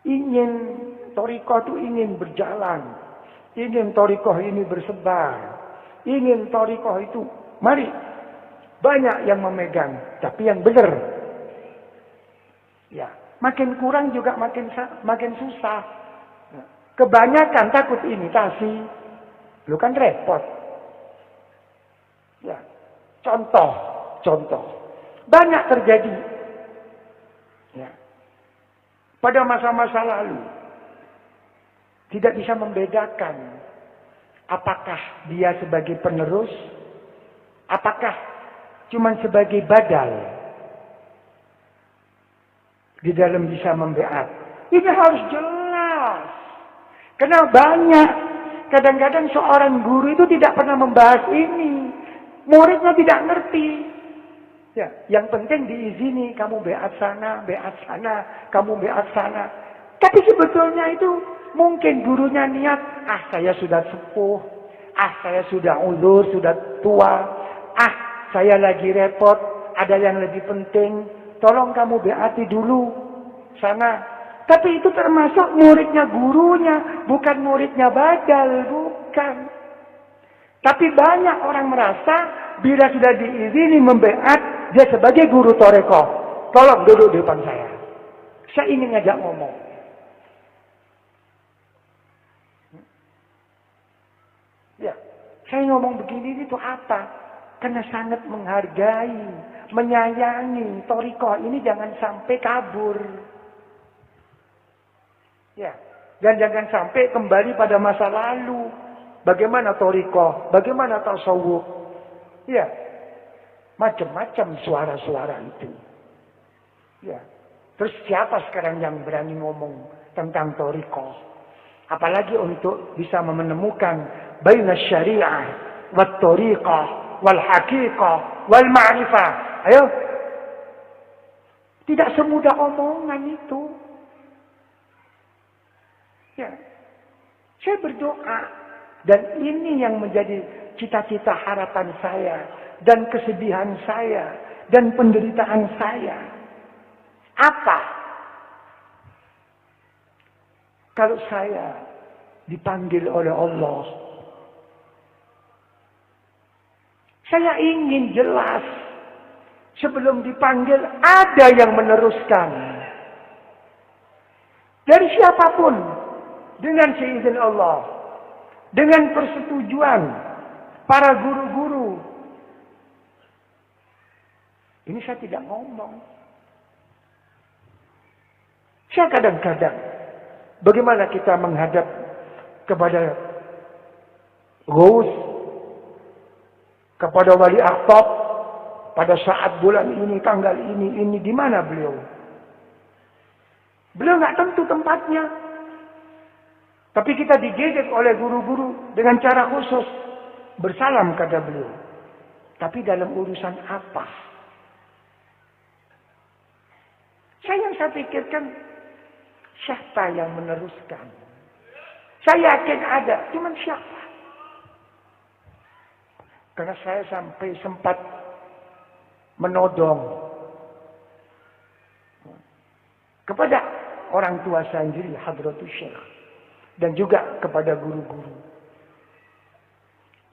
Ingin thariqah itu ingin berjalan. Ingin thariqah ini bersebar. Ingin thariqah itu. Mari. Banyak yang memegang. Tapi yang benar. Ya. Makin kurang juga makin susah. Kebanyakan takut imitasi. Lu kan repot. Ya. Contoh. Banyak terjadi. Ya. Pada masa-masa lalu. Tidak bisa membedakan. Apakah dia sebagai penerus. Apakah cuma sebagai badal. Di dalam bisa membeat. Ini harus jelas. Karena banyak. Kadang-kadang seorang guru itu tidak pernah membahas ini. Muridnya tidak ngerti. Ya, yang penting diizini. Kamu beat sana, kamu beat sana. Tapi sebetulnya itu mungkin gurunya niat. Saya sudah sepuh. Saya sudah uzur, sudah tua. Saya lagi repot. Ada yang lebih penting. Tolong kamu beati dulu sana. Tapi itu termasuk muridnya gurunya. Bukan muridnya badal. Bukan. Tapi banyak orang merasa. Bila sudah diizini membeat. Dia sebagai guru thariqah. Tolong duduk di depan saya. Saya ingin ngajak ngomong. Ya. Saya ngomong begini itu apa? Karena sangat menghargai. Menyayangi. Thariqah ini jangan sampai kabur. Ya, dan jangan sampai kembali pada masa lalu. Bagaimana thariqah, bagaimana tasawuf. Ya, macam-macam suara-suara itu. Ya, terus siapa sekarang yang berani ngomong tentang thariqah? Apalagi untuk bisa menemukan baina syariah, wat thariqah, wal haqiqah, wal ma'rifah. Ayo, tidak semudah omongan itu. Ya. Saya berdoa. Dan ini yang menjadi cita-cita harapan saya. Dan kesedihan saya. Dan penderitaan saya. Apa? Kalau saya dipanggil oleh Allah. Saya ingin jelas. Sebelum dipanggil ada yang meneruskan. Dari siapapun. Dengan seizin Allah. Dengan persetujuan para guru-guru. Ini saya tidak ngomong. Saya kadang-kadang. Bagaimana kita menghadap kepada Ghaus. Kepada Wali Akhtab. Pada saat bulan ini, tanggal ini. Di mana beliau? Beliau nggak tentu tempatnya. Tapi kita dididik oleh guru-guru dengan cara khusus. Bersalam kepada beliau. Tapi dalam urusan apa? Yang saya pikirkan. Siapa yang meneruskan? Saya yakin ada. Cuman siapa? Karena saya sampai sempat menodong. Kepada orang tua saya sendiri. Hadratus Syekh. Dan juga kepada guru-guru.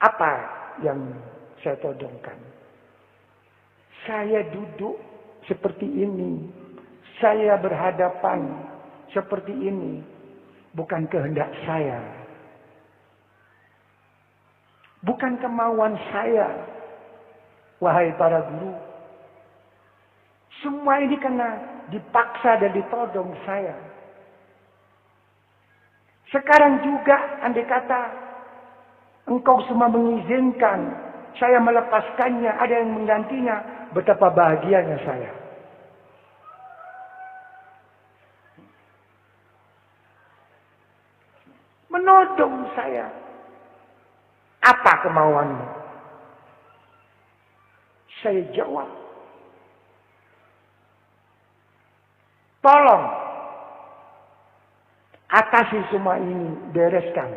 Apa yang saya todongkan? Saya duduk seperti ini. Saya berhadapan seperti ini. Bukan kehendak saya. Bukan kemauan saya. Wahai para guru. Semua ini karena dipaksa dan ditodong saya. Sekarang juga andai kata engkau semua mengizinkan saya melepaskannya, ada yang menggantinya, betapa bahagianya saya. Menodong saya. Apa kemauanmu? Saya jawab. Tolong. Atasi semua ini, bereskan.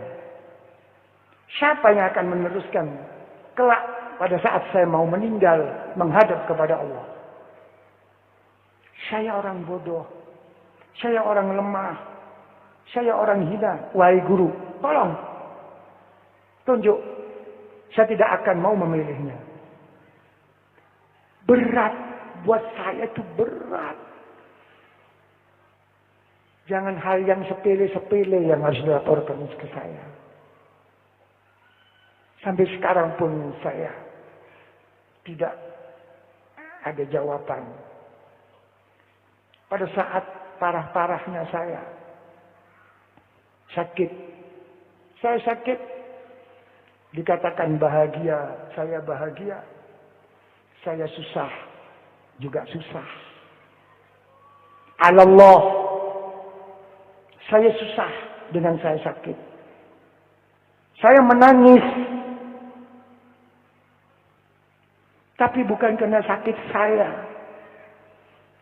Siapa yang akan meneruskan kelak pada saat saya mau meninggal menghadap kepada Allah? Saya orang bodoh. Saya orang lemah. Saya orang hina, wahai guru. Tolong, tunjuk. Saya tidak akan mau memilihnya. Berat, buat saya itu berat. Jangan hal yang sepele-sepele yang harus dilaporkan ke saya. Sampai sekarang pun saya tidak ada jawaban. Pada saat parah-parahnya saya sakit. Saya sakit. Dikatakan bahagia. Saya bahagia. Saya susah. Juga susah. Allah. Saya susah dengan saya sakit. Saya menangis. Tapi bukan karena sakit saya.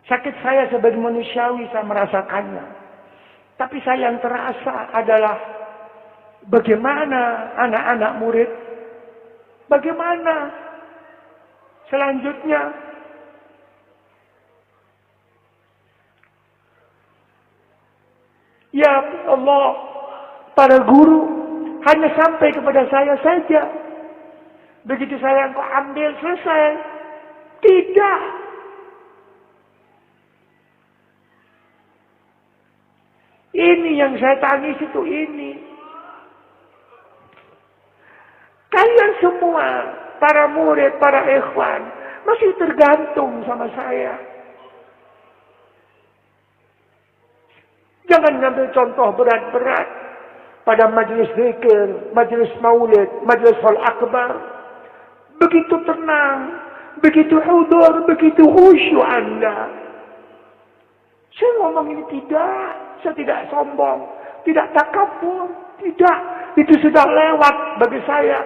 Sakit saya sebagai manusiawi, saya merasakannya. Tapi saya yang terasa adalah bagaimana anak-anak murid, bagaimana selanjutnya. Ya Allah, para guru hanya sampai kepada saya saja. Begitu saya engkau ambil selesai. Tidak. Ini yang saya tangis itu ini. Kalian semua, para murid, para ikhwan, masih tergantung sama saya. Jangan ngambil contoh berat-berat pada majelis zikir, majelis maulid, majelis hal akbar. Begitu tenang, begitu hudur, begitu khusyuk Anda. Saya ngomong ini tidak, saya tidak sombong, tidak takabur, tidak. Itu sudah lewat bagi saya.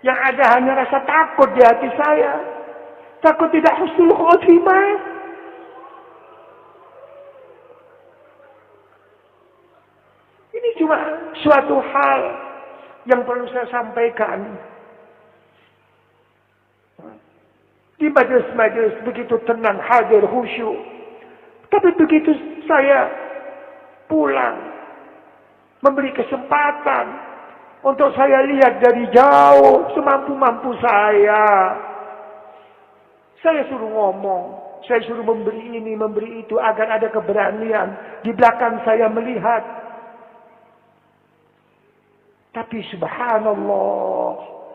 Yang ada hanya rasa takut di hati saya. Takut tidak husnul khotimah. Ini cuma suatu hal yang perlu saya sampaikan. Di majelis-majelis begitu tenang, hadir, khusyuk. Tapi begitu saya pulang, memberi kesempatan untuk saya lihat dari jauh semampu-mampu saya. Saya suruh ngomong, saya suruh memberi ini, memberi itu agar ada keberanian di belakang saya melihat. Tapi subhanallah,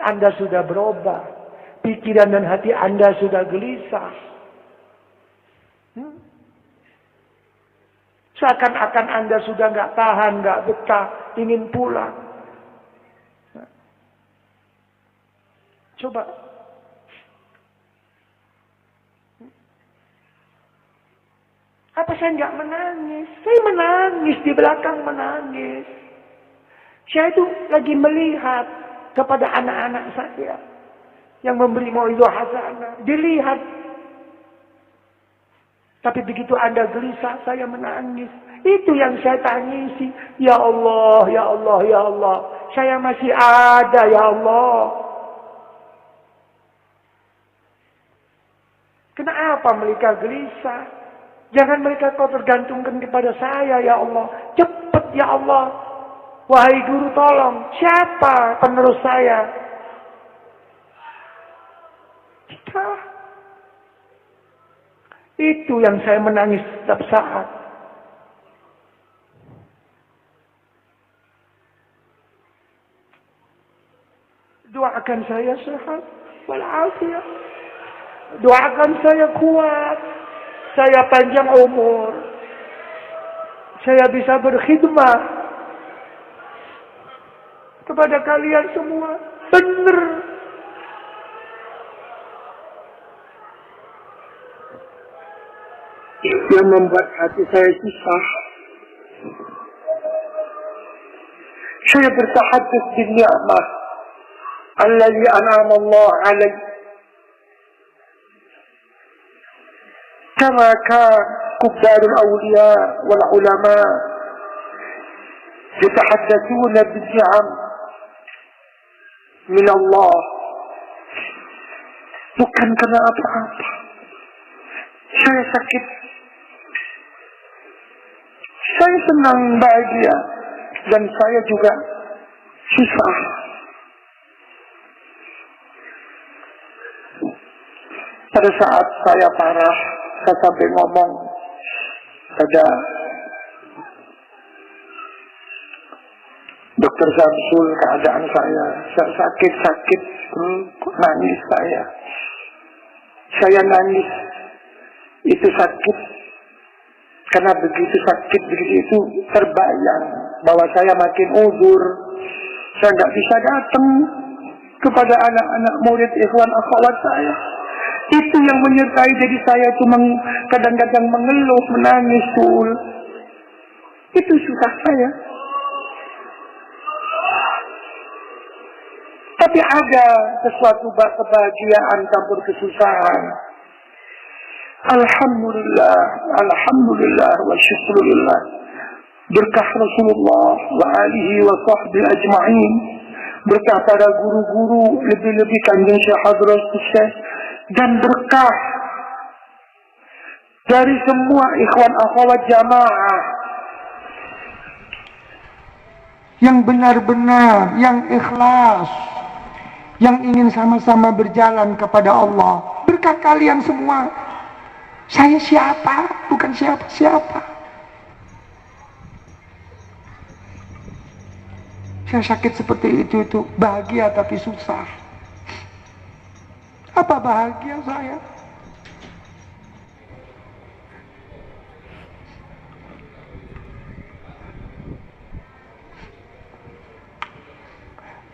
Anda sudah berubah. Pikiran dan hati Anda sudah gelisah. Seakan-akan Anda sudah nggak tahan, nggak betah, ingin pulang. Coba. Apa saya nggak menangis? Saya menangis, di belakang menangis. Saya itu lagi melihat kepada anak-anak saya yang memberi mau'izah hasanah. Dilihat. Tapi begitu Anda gelisah, saya menangis. Itu yang saya tangisi. Ya Allah, ya Allah, ya Allah. Saya masih ada, ya Allah. Kenapa mereka gelisah? Jangan mereka kau tergantungkan kepada saya, ya Allah. Cepat, ya Allah. Wahai guru tolong, siapa penerus saya? Kita. Itu yang saya menangis setiap saat. Doakan saya sehat walafiat. Doakan saya kuat. Saya panjang umur. Saya bisa berkhidmat kepada kalian semua. Benar. Yang membuat hati saya susah. Saya bertahadduts bin ni'mah allazi an'ama Allah 'alaihi. Kama kan kubbarul awliya wal ulama yatahaddatsuna bin ni'am min Allah. Bukan karena apa-apa. Saya sakit. Saya senang, bahagia, dan saya juga susah. Pada saat saya parah, saya sampai ngomong pada Dokter Samsul keadaan saya sakit, nangis saya. Saya nangis, itu sakit. Karena begitu sakit, begitu terbayang bahwa saya makin uzur. Saya nggak bisa datang kepada anak-anak murid ikhwan akhwat saya. Itu yang menyertai, jadi saya itu kadang-kadang mengeluh, menangis, Sul. Itu susah saya. Tapi ada sesuatu kebahagiaan campur kesusahan. Alhamdulillah, alhamdulillah wa syukurillah. Berkah Rasulullah wa alihi wa sahbihi ajma'in. Berkah para guru-guru, lebih-lebih Kanjeng Syekh Hadratus Syekh, dan berkah dari semua ikhwan akhwat jamaah yang benar-benar, yang ikhlas, yang ingin sama-sama berjalan kepada Allah. Berkah kalian semua. Saya siapa? Bukan siapa-siapa. Saya sakit seperti itu bahagia tapi susah. Apa bahagia saya?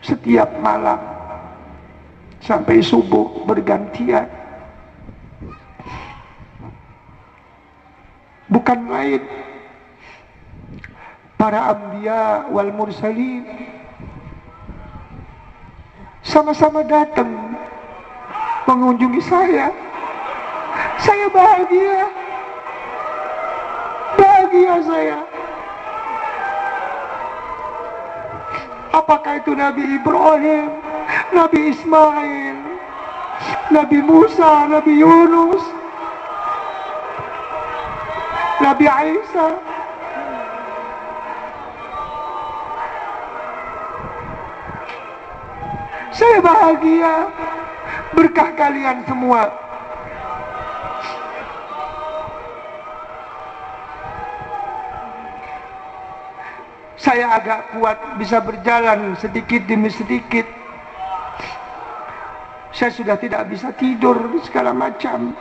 Setiap malam sampai subuh bergantian, bukan lain para anbiya wal mursalin sama-sama datang mengunjungi saya. Saya bahagia saya. Apakah itu Nabi Ibrahim, Nabi Ismail, Nabi Musa, Nabi Yunus, Nabi Isa. Saya bahagia berkah kalian semua. Saya agak kuat, bisa berjalan sedikit demi sedikit. Saya sudah tidak bisa tidur segala macam.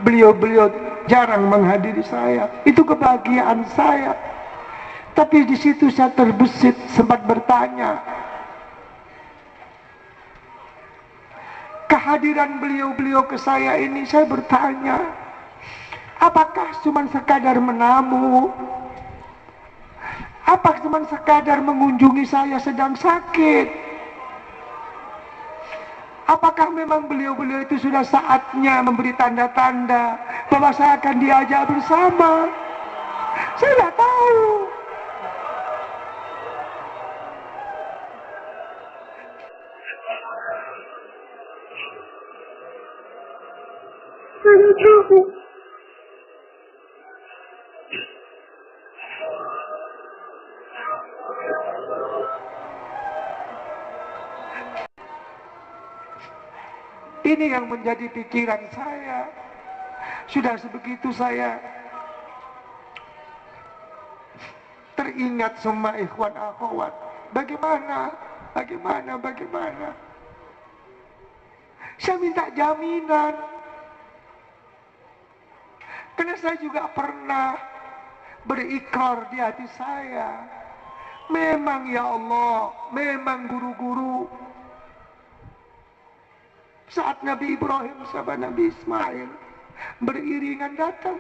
Beliau-beliau jarang menghadiri saya. Itu kebahagiaan saya. Tapi di situ saya terbesit, sempat bertanya. Kehadiran beliau-beliau ke saya ini, saya bertanya, apakah cuma sekadar menamu? Apa cuma sekadar mengunjungi saya sedang sakit? Apakah memang beliau-beliau itu sudah saatnya memberi tanda-tanda bahwa saya akan diajak bersama? Saya tidak tahu. Saya tidak tahu. Ini yang menjadi pikiran saya. Sudah sebegitu saya teringat semua ikhwan akhwat. Bagaimana? Saya minta jaminan. Karena saya juga pernah berikrar di hati saya. Memang ya Allah, memang guru-guru saat Nabi Ibrahim sama Nabi Ismail beriringan datang.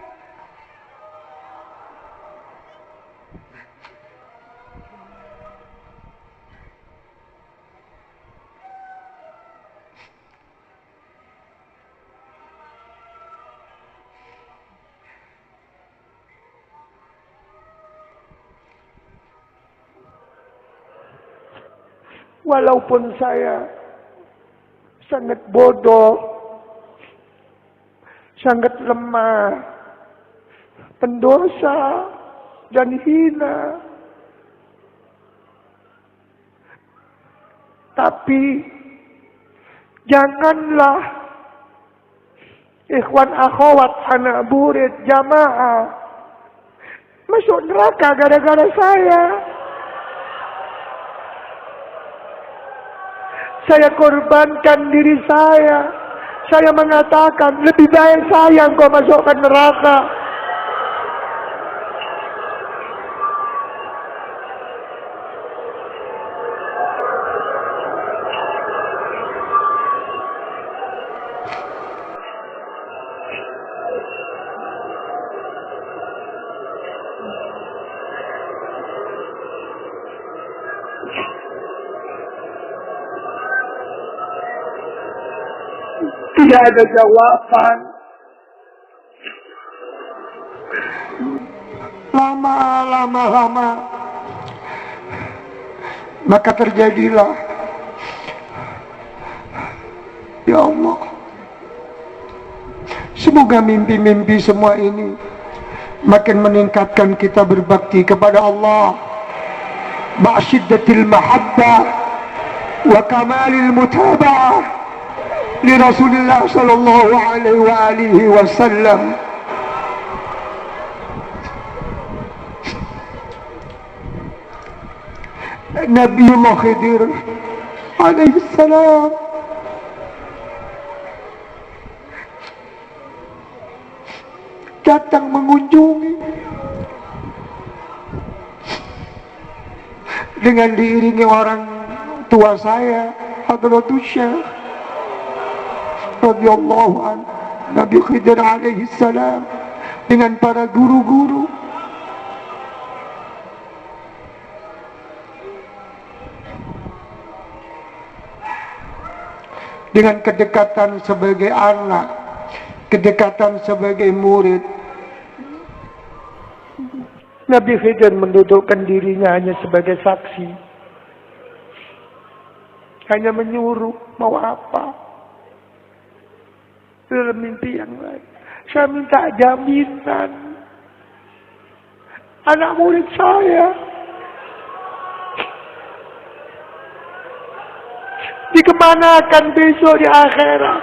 Walaupun saya sangat bodoh, sangat lemah, pendosa, dan hina. Tapi janganlah ikhwan akhwat anak burit jamaah masuk neraka gara-gara saya. Saya korbankan diri saya. Saya mengatakan lebih baik saya engkau masukkan neraka. Tidak ada jawaban. Lama. Maka terjadilah. Ya Allah. Semoga mimpi-mimpi semua ini makin meningkatkan kita berbakti kepada Allah. Ma'syiddatil mahabbah wa kamalil mutaba'ah li Rasulullah sallallahu alaihi wa alihi wasallam. Nabiullah Khidir alaihi salam datang mengunjungi dengan diiringi orang tua saya, Hadratus Syekh radhiyallahu anhu, Nabi Khidir alaihi salam, dengan para guru-guru. Dengan kedekatan sebagai anak, kedekatan sebagai murid, Nabi Khidir mendudukkan dirinya hanya sebagai saksi. Hanya menyuruh mau apa. Dalam mimpi yang lain, saya minta jaminan anak murid saya dikemanakan besok di akhirat.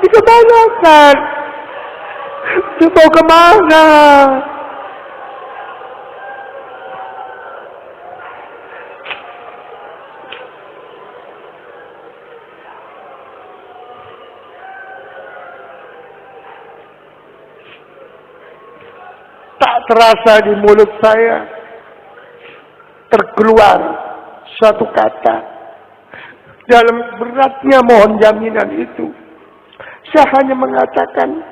Dikemanakan? Dia mau kemana? Tak terasa di mulut saya terkeluar suatu kata. Dalam beratnya mohon jaminan itu, saya hanya mengatakan,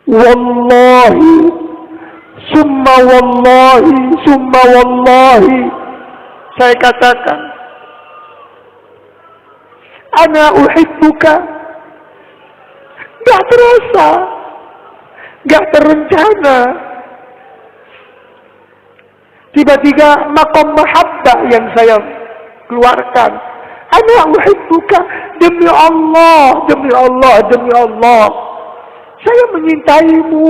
wallahi, summa wallahi, summa wallahi. Saya katakan, ana uhibbuka. Gak terasa, gak terencana. Tiba-tiba maqam mahabbah yang saya keluarkan. Ana uhibbuka, demi Allah, demi Allah, demi Allah. Saya menyintaimu.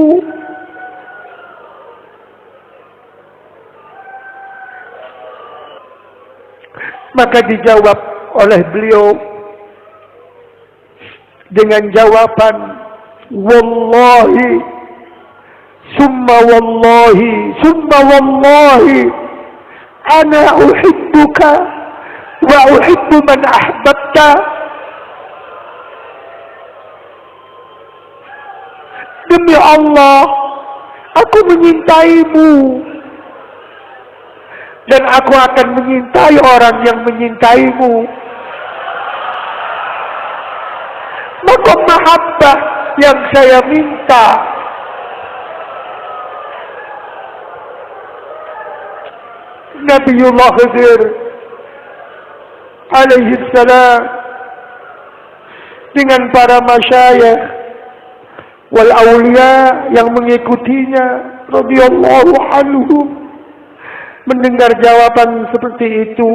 Maka dijawab oleh beliau dengan jawaban, wallahi, summa wallahi, summa wallahi, ana uhibbuka wa uhibbu man ahbabta. Demi Allah, aku menyintaimu dan aku akan menyintai orang yang menyintaimu. Maka mahabbah yang saya minta Nabiullah Khidir alaihi salam dengan para masyayikh wal awliya yang mengikutinya radhiyallahu anhum mendengar jawaban seperti itu.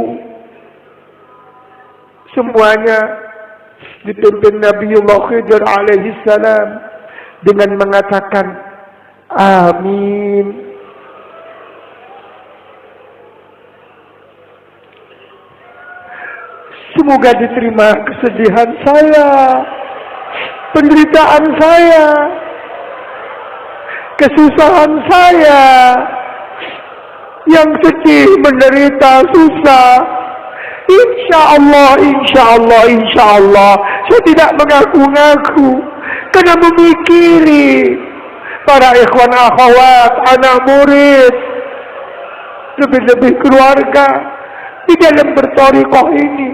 Semuanya dipimpin Nabiullah Khidir alaihi salam dengan mengatakan amin. Semoga diterima kesedihan saya, penderitaan saya, kesusahan saya, yang sedih, menderita, susah. Insya Allah, insya Allah, insya Allah. Saya tidak mengaku-ngaku karena memikiri para ikhwan akhwat, anak murid, lebih-lebih keluarga di dalam berthariqah ini.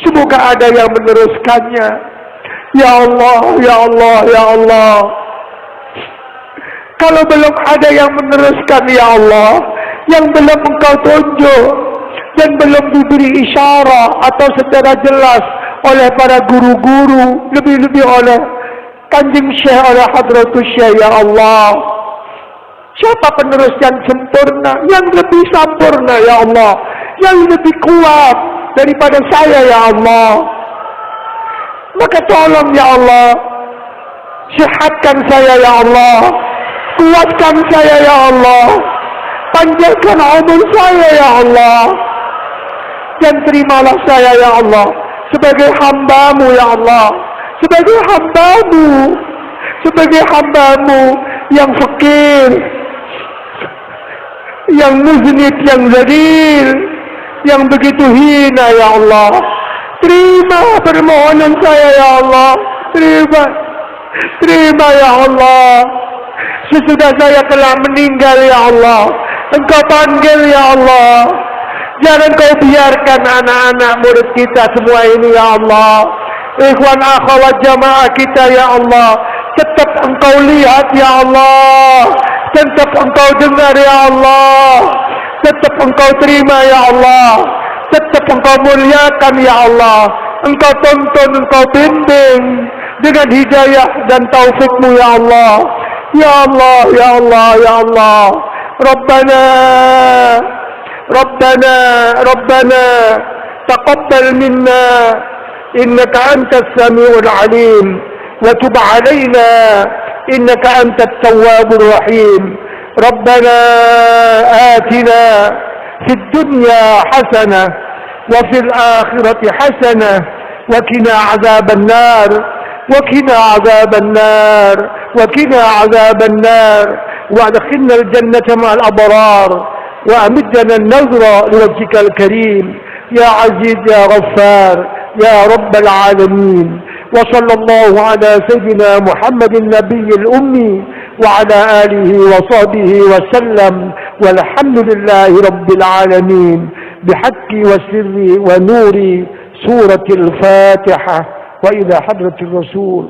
Semoga ada yang meneruskannya. Ya Allah, ya Allah, ya Allah. Kalau belum ada yang meneruskan, ya Allah, yang belum Engkau tunjuk dan belum diberi isyarat atau secara jelas oleh para guru-guru, lebih-lebih oleh Kanjeng Syekh, oleh Hadratus Syekh, ya Allah. Siapa penerus yang sempurna, yang lebih sempurna, ya Allah, yang lebih kuat daripada saya, ya Allah. Maka tolong, ya Allah, sehatkan saya, ya Allah, kuatkan saya, ya Allah, panjangkan umur saya, ya Allah, dan terimalah saya, ya Allah, sebagai hamba-Mu, ya Allah, sebagai hamba-Mu, sebagai hamba-Mu yang fakir, yang muznib, yang zalil, yang begitu hina, ya Allah. Terima permohonan saya, ya Allah, terima, ya Allah. Sesudah saya telah meninggal, ya Allah, Engkau panggil, ya Allah. Jangan Kau biarkan anak-anak murid kita semua ini, ya Allah, ikhwan akhwat jamaah kita, ya Allah, tetap Engkau lihat, ya Allah, tetap Engkau dengar, ya Allah, tetap Engkau terima, ya Allah, tetap Engkau muliakan, ya Allah. Engkau tuntun, Engkau bimbing dengan hidayah dan taufik-Mu, ya Allah. Ya Allah, ya Allah, ya Allah. Rabbana taqabbal minna innaka antas samiul alim wa tub alaina innaka antat tawwabur rahim. Rabbana atina fid dunya hasanah wa fil akhirati hasanah wa qina adzaban nar. وقنا عذاب النار وقنا عذاب النار وادخلنا الجنة مع الأبرار وأمدنا النظر لوجهك الكريم يا عزيز يا غفار يا رب العالمين. وصلى الله على سيدنا محمد النبي الأمي وعلى آله وصحبه وسلم والحمد لله رب العالمين بحق وسر ونور سورة الفاتحة. وإلى حضرة الرسول